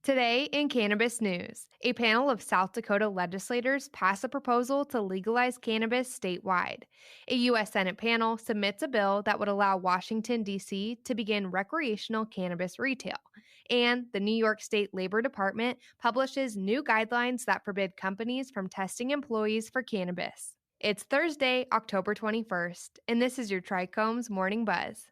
Today in Cannabis News, a panel of South Dakota legislators pass a proposal to legalize cannabis statewide. A U.S. Senate panel submits a bill that would allow Washington, D.C. to begin recreational cannabis retail. And the New York State Labor Department publishes new guidelines that forbid companies from testing employees for cannabis. It's Thursday, October 21st, and this is your Trichomes Morning Buzz.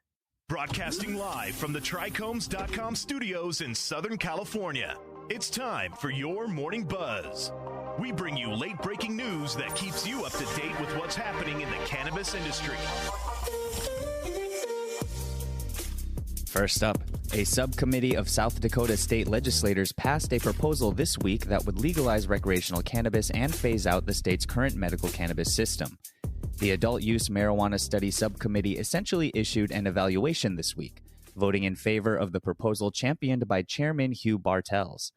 Broadcasting live from the Trichomes.com studios in Southern California. It's time for your Morning Buzz. We bring you late-breaking news that keeps you up to date with what's happening in the cannabis industry. First up, a subcommittee of South Dakota state legislators passed a proposal this week that would legalize recreational cannabis and phase out the state's current medical cannabis system. The Adult Use Marijuana Study Subcommittee essentially issued an evaluation this week, voting in favor of the proposal championed by Chairman Hugh Bartels.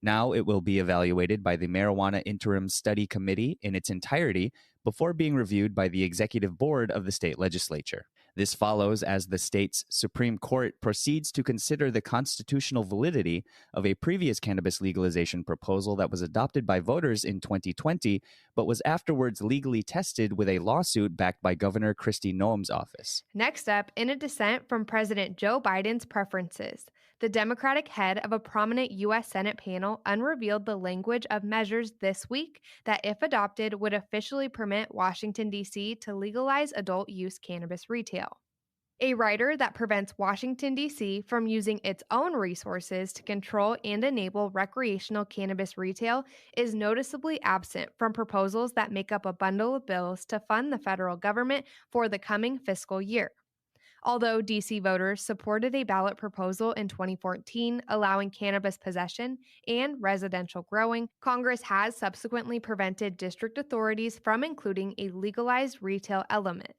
Now it will be evaluated by the Marijuana Interim Study Committee in its entirety before being reviewed by the Executive Board of the state legislature. This follows as the state's Supreme Court proceeds to consider the constitutional validity of a previous cannabis legalization proposal that was adopted by voters in 2020, but was afterwards legally tested with a lawsuit backed by Governor Kristi Noem's office. Next up, in a dissent from President Joe Biden's preferences, the Democratic head of a prominent U.S. Senate panel unrevealed the language of measures this week that, if adopted, would officially permit Washington, D.C. to legalize adult use cannabis retail. A rider that prevents Washington, D.C. from using its own resources to control and enable recreational cannabis retail is noticeably absent from proposals that make up a bundle of bills to fund the federal government for the coming fiscal year. Although D.C. voters supported a ballot proposal in 2014 allowing cannabis possession and residential growing, Congress has subsequently prevented district authorities from including a legalized retail element.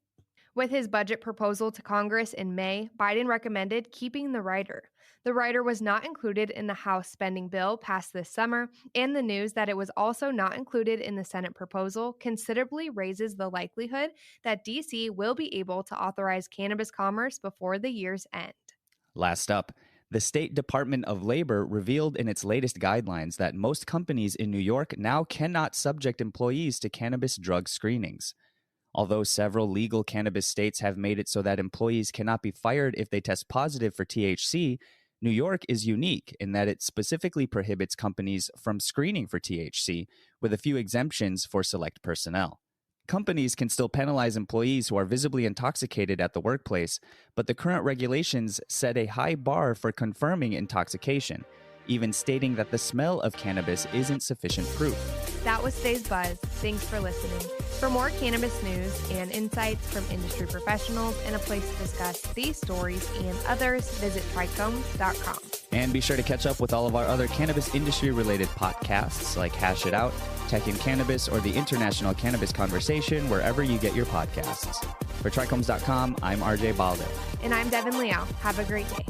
With his budget proposal to Congress in May, Biden recommended keeping the rider. The rider was not included in the House spending bill passed this summer, and the news that it was also not included in the Senate proposal considerably raises the likelihood that D.C. will be able to authorize cannabis commerce before the year's end. Last up, the State Department of Labor revealed in its latest guidelines that most companies in New York now cannot subject employees to cannabis drug screenings. Although several legal cannabis states have made it so that employees cannot be fired if they test positive for THC, New York is unique in that it specifically prohibits companies from screening for THC, with a few exemptions for select personnel. Companies can still penalize employees who are visibly intoxicated at the workplace, but the current regulations set a high bar for confirming intoxication, even stating that the smell of cannabis isn't sufficient proof. That was today's Buzz. Thanks for listening. For more cannabis news and insights from industry professionals and a place to discuss these stories and others, visit trichomes.com. And be sure to catch up with all of our other cannabis industry-related podcasts like Hash It Out, Tech in Cannabis, or the International Cannabis Conversation wherever you get your podcasts. For trichomes.com, I'm RJ Baldo. And I'm Devin Liao. Have a great day.